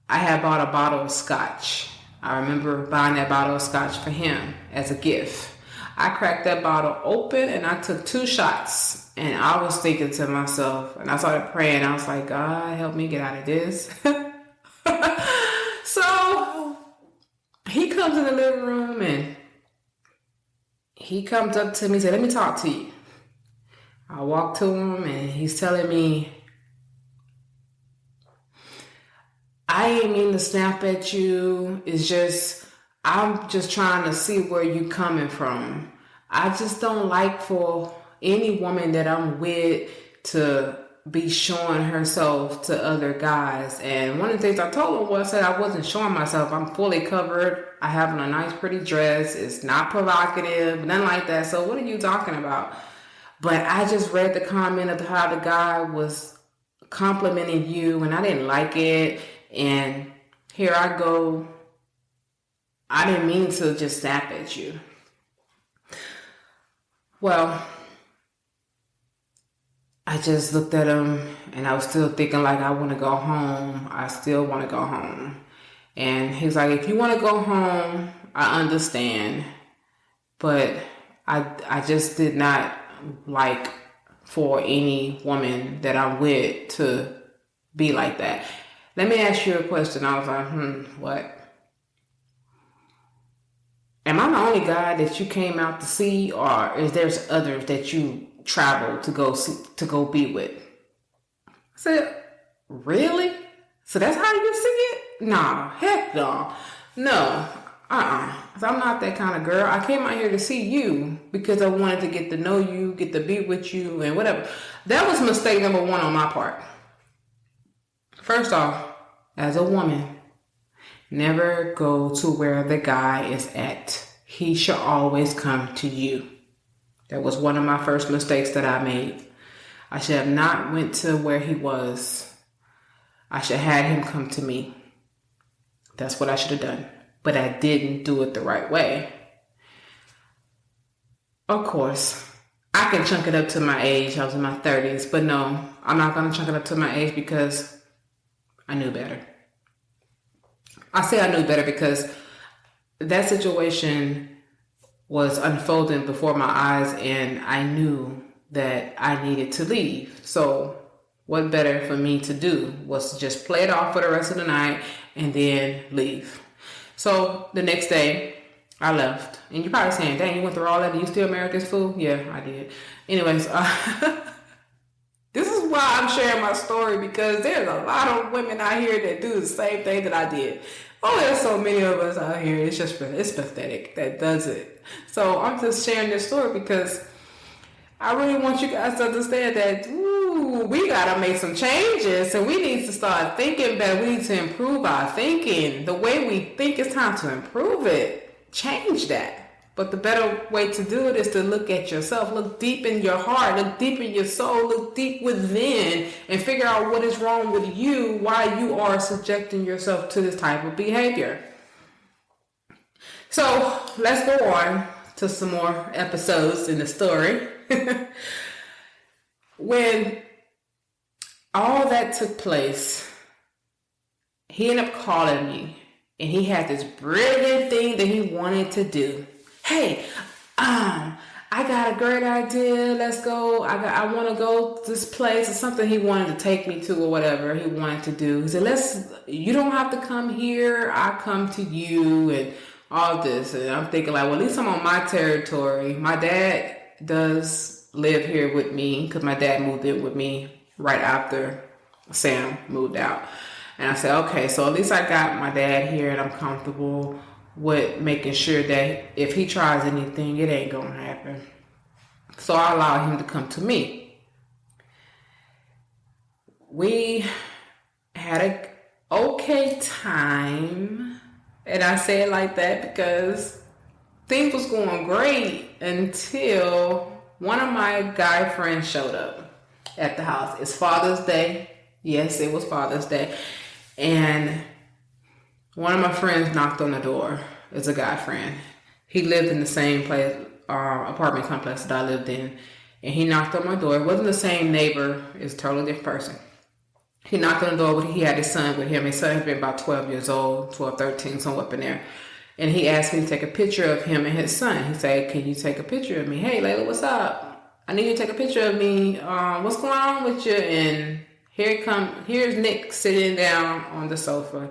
I had bought a bottle of scotch. I remember buying that bottle of scotch for him as a gift. I cracked that bottle open and I took 2 shots, and I was thinking to myself, and I started praying. I was like, God, help me get out of this. So he comes in the living room and he comes up to me and said, let me talk to you. I walk to him and he's telling me, I ain't mean to snap at you. It's just, I'm just trying to see where you coming from. I just don't like for any woman that I'm with to be showing herself to other guys. And one of the things I told him was that I wasn't showing myself. I'm fully covered. I have on a nice pretty dress. It's not provocative, nothing like that. So what are you talking about? But I just read the comment of how the guy was complimenting you, and I didn't like it. And here I go. I didn't mean to just snap at you. Well, I just looked at him and I was still thinking like, I want to go home. I still want to go home. And he's like, if you want to go home, I understand. But I just did not like for any woman that I'm with to be like that. Let me ask you a question. I was like, what? Am I the only guy that you came out to see, or is there others that you traveled to go be with? I said, really? So that's how you see it? Nah, heck no. No, So I'm not that kind of girl. I came out here to see you because I wanted to get to know you, get to be with you, and whatever. That was mistake number 1 on my part. First off, as a woman, never go to where the guy is at. He should always come to you. That was one of my first mistakes that I made. I should have not went to where he was. I should have had him come to me. That's what I should have done. But I didn't do it the right way. Of course, I can chunk it up to my age. I was in my 30s. But no, I'm not going to chunk it up to my age because I knew better. I say I knew better because that situation was unfolding before my eyes, and I knew that I needed to leave. So what better for me to do was to just play it off for the rest of the night and then leave. So the next day I left. And you're probably saying, dang, you went through all that and you still married this fool? Yeah, I did. Anyways, this is why I'm sharing my story, because there's a lot of women out here that do the same thing that I did. Oh, there's so many of us out here. It's pathetic that does it. So I'm just sharing this story because I really want you guys to understand that, we got to make some changes, and we need to start thinking better. We need to improve our thinking. The way we think, it's time to improve it. Change that. But the better way to do it is to look at yourself. Look deep in your heart. Look deep in your soul. Look deep within and figure out what is wrong with you, why you are subjecting yourself to this type of behavior. So let's go on to some more episodes in the story. When all that took place, he ended up calling me, and he had this brilliant thing that he wanted to do. Hey, I got a great idea. Let's go. I want to go to this place, or something he wanted to take me to, or whatever he wanted to do. He said, you don't have to come here. I come to you, and all this. And I'm thinking like, well, at least I'm on my territory. My dad does live here with me, because my dad moved in with me right after Sam moved out. And I said, okay, so at least I got my dad here, and I'm comfortable with making sure that if he tries anything, it ain't gonna happen. So I allowed him to come to me. We had a okay time, and I say it like that because things was going great until one of my guy friends showed up at the house. It's Father's Day. Yes, it was Father's Day. And one of my friends knocked on the door. It's a guy friend. He lived in the same place, apartment complex that I lived in. And he knocked on my door. It wasn't the same neighbor. It's a totally different person. He knocked on the door, but he had his son with him. His son had been about 12 years old, 12, 13, somewhere up in there. And he asked me to take a picture of him and his son. He said, can you take a picture of me? Hey, Layla, what's up? I need you to take a picture of me. What's going on with you? And here's Nick sitting down on the sofa.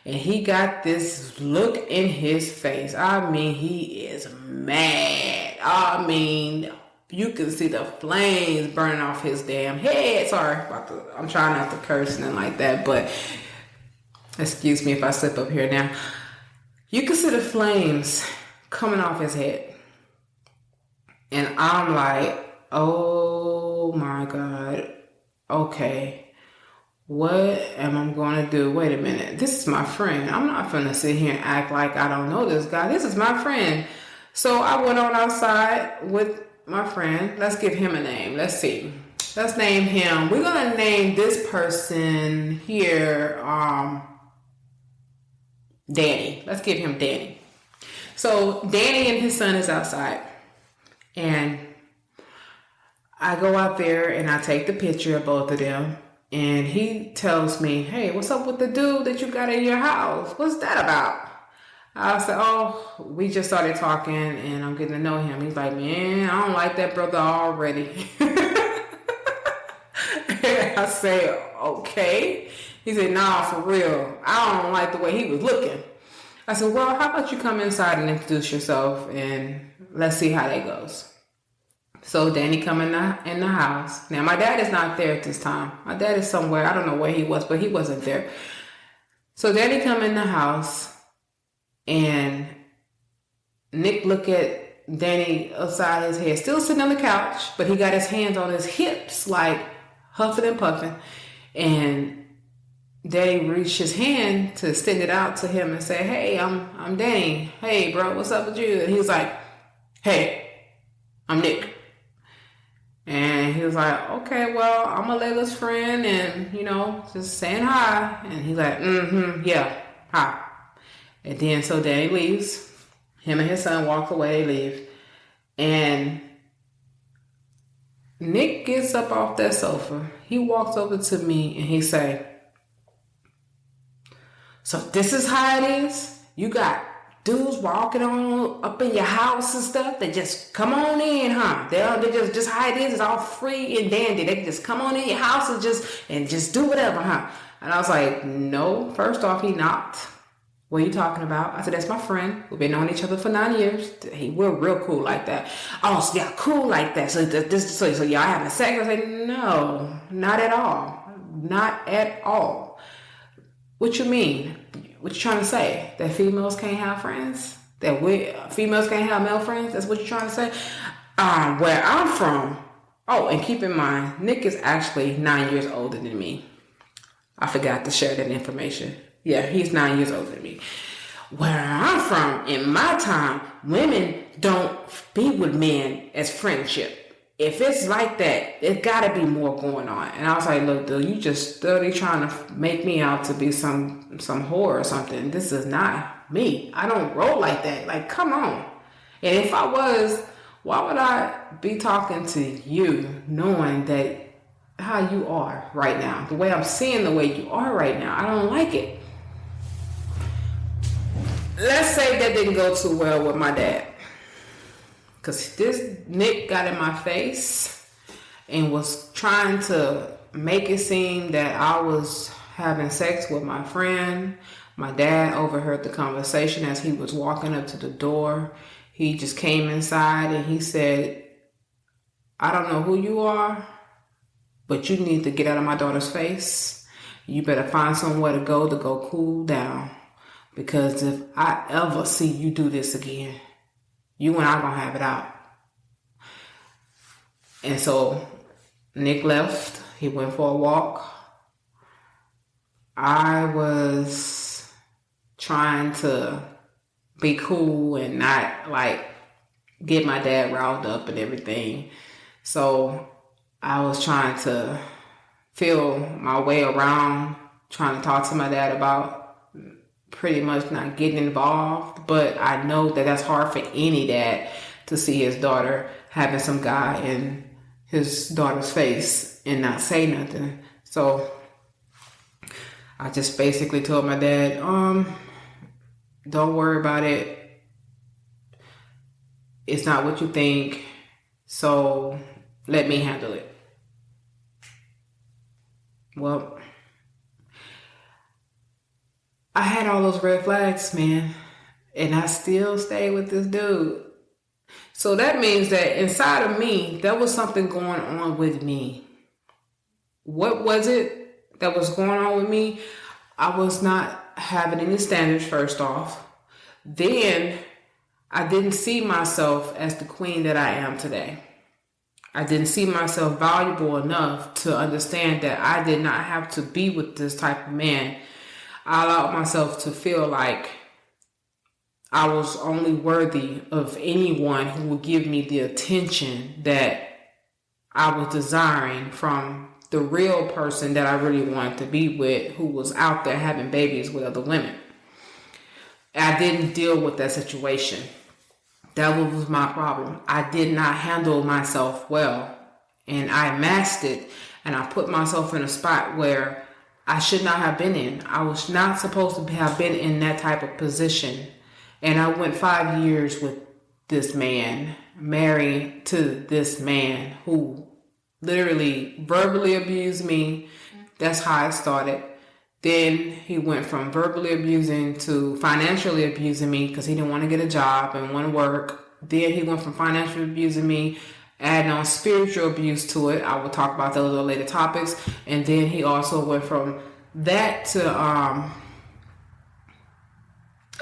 And he got this look in his face. I mean, he is mad. I mean, you can see the flames burning off his damn head. Sorry, I'm trying not to curse and like that, but excuse me if I slip up here now. You can see the flames coming off his head. And I'm like, oh my God. Okay. What am I going to do? Wait a minute. This is my friend. I'm not going to sit here and act like I don't know this guy. This is my friend. So I went on outside with my friend. Let's give him a name. Let's see. Let's name him. We're going to name this person here, Danny. Let's give him Danny. So Danny and his son is outside. And I go out there and I take the picture of both of them. And he tells me, hey, what's up with the dude that you got in your house? What's that about? I said, oh, we just started talking and I'm getting to know him. He's like, man, I don't like that brother already. I say, okay. He said, nah, for real. I don't like the way he was looking. I said, well, how about you come inside and introduce yourself and let's see how that goes. So Danny come in the house. Now, my dad is not there at this time. My dad is somewhere. I don't know where he was, but he wasn't there. So Danny come in the house, and Nick look at Danny upside his head, still sitting on the couch, but he got his hands on his hips, like huffing and puffing. And Danny reached his hand to extend it out to him and say, hey, I'm Danny. Hey, bro, what's up with you? And he was like, hey, I'm Nick. And he was like, okay, well, I'm a Layla's friend and, just saying hi. And he's like, yeah, hi. And then so Danny leaves. Him and his son walk away, they leave. And Nick gets up off that sofa. He walks over to me and he say, so this is how it is? You got dudes walking on up in your house and stuff. They just come on in, huh? They just how it is. It's all free and dandy. They can just come on in your house and just do whatever, huh? And I was like, no. First off, he knocked. What are you talking about? I said, that's my friend. We've been knowing each other for 9 years. We're real cool like that. Oh, so y'all cool like that. So y'all having sex? I said, no, not at all. Not at all. What you mean? What you trying to say? That females can't have friends? That females can't have male friends? That's what you're trying to say? Where I'm from, and keep in mind, Nick is actually 9 years older than me. I forgot to share that information. Yeah, he's 9 years older than me. Where I'm from, in my time, women don't be with men as friendship. If it's like that, it gotta be more going on. And I was like, look, dude, you just study trying to make me out to be some whore or something. This is not me. I don't roll like that. Like, come on. And if I was, why would I be talking to you knowing that how you are right now, the way I'm seeing the way you are right now, I don't like it. Let's say that didn't go too well with my dad. Because this Nick got in my face and was trying to make it seem that I was having sex with my friend. My dad overheard the conversation as he was walking up to the door. He just came inside and he said, I don't know who you are, but you need to get out of my daughter's face. You better find somewhere to go cool down. Because if I ever see you do this again, you and I gonna have it out. And so Nick left. He went for a walk. I was trying to be cool and not like get my dad riled up and everything. So I was trying to feel my way around, trying to talk to my dad about pretty much not getting involved. But I know that that's hard for any dad to see his daughter having some guy in his daughter's face and not say nothing. So I just basically told my dad, don't worry about it. It's not what you think. So let me handle it. Well, I had all those red flags, man, and I still stayed with this dude. So that means that inside of me, there was something going on with me. What was it that was going on with me? I was not having any standards, first off. Then I didn't see myself as the queen that I am today. I didn't see myself valuable enough to understand that I did not have to be with this type of man. I allowed myself to feel like I was only worthy of anyone who would give me the attention that I was desiring from the real person that I really wanted to be with, who was out there having babies with other women. I didn't deal with that situation. That was my problem. I did not handle myself well, and I masked it, and I put myself in a spot where I should not have been in. I was not supposed to have been in that type of position. And I went 5 years with this man, married to this man who literally verbally abused me. That's how it started. Then he went from verbally abusing to financially abusing me because he didn't want to get a job and want to work. Then he went from financially abusing me, adding on spiritual abuse to it. I will talk about those other later topics. And then he also went from that to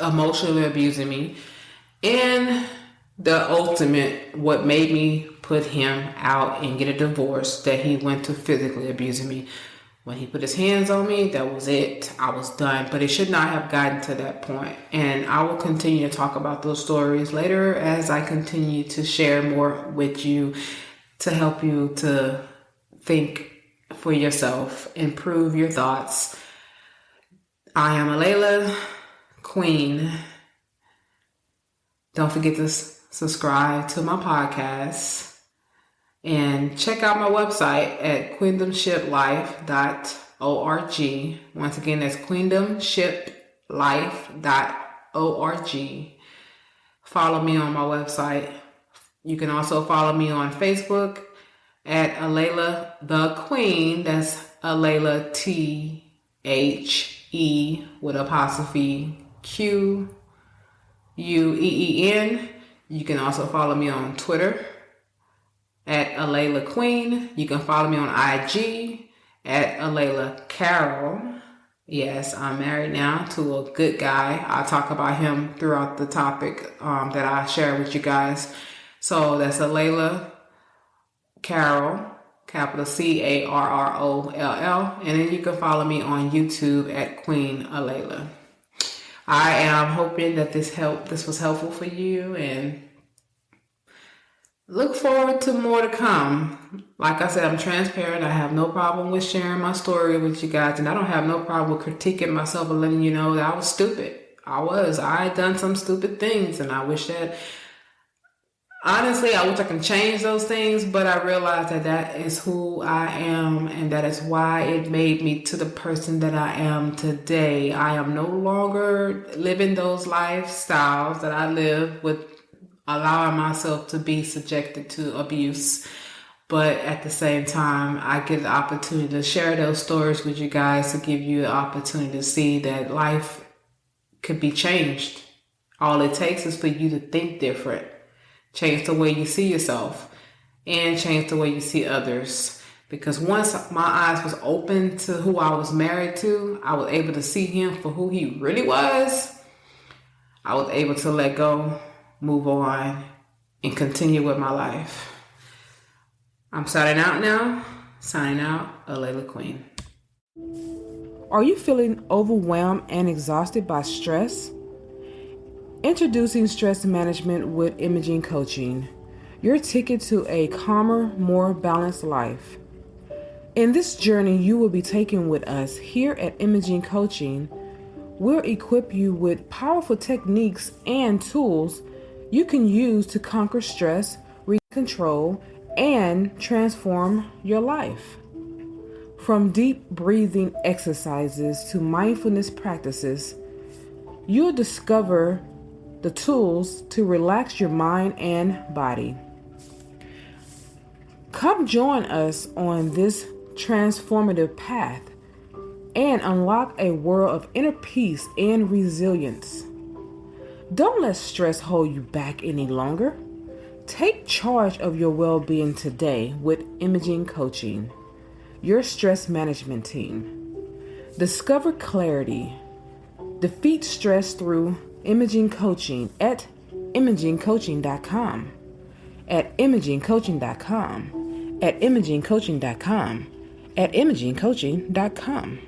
emotionally abusing me. And the ultimate, what made me put him out and get a divorce, that he went to physically abusing me. When he put his hands on me, that was it. I was done. But it should not have gotten to that point. And I will continue to talk about those stories later as I continue to share more with you to help you to think for yourself, improve your thoughts. I am Layla, Queen. Don't forget to subscribe to my podcast. And check out my website at queendomshiplife.org. Once again, that's queendomshiplife.org. follow me on my website. You can also follow me on Facebook at A.S.A.P the Queen. That's A.S.A.P THE with apostrophe QUEEN. You can also follow me on Twitter at A.S.A.P Queen. You can follow me on IG at A.S.A.P Carol. Yes, I'm married now to a good guy. I'll talk about him throughout the topic that I share with you guys. So that's A.S.A.P Carol, capital CARROLL. And then you can follow me on YouTube at Queen A.S.A.P. I am hoping that this was helpful for you, and look forward to more to come. Like I said, I'm transparent. I have no problem with sharing my story with you guys, and I don't have no problem with critiquing myself and letting you know that I was stupid. I had done some stupid things, and I wish I can change those things, but I realized that is who I am, and that is why it made me to the person that I am today. I am no longer living those lifestyles that I live with, allowing myself to be subjected to abuse. But at the same time, I get the opportunity to share those stories with you guys to give you the opportunity to see that life could be changed. All it takes is for you to think different. Change the way you see yourself and change the way you see others. Because once my eyes was open to who I was married to, I was able to see him for who he really was. I was able to let go, move on, and continue with my life. I'm signing out now. Signing out, A.S.A.P Queen. Are you feeling overwhelmed and exhausted by stress? Introducing Stress Management with Imaging Coaching, your ticket to a calmer, more balanced life. In this journey you will be taking with us here at Imaging Coaching, we'll equip you with powerful techniques and tools you can use to conquer stress, control, and transform your life. From deep breathing exercises to mindfulness practices, you'll discover the tools to relax your mind and body. Come join us on this transformative path and unlock a world of inner peace and resilience. Don't let stress hold you back any longer. Take charge of your well-being today with Imaging Coaching, your stress management team. Discover clarity. Defeat stress through Imaging Coaching at imagingcoaching.com, at imagingcoaching.com, at imagingcoaching.com, at imagingcoaching.com.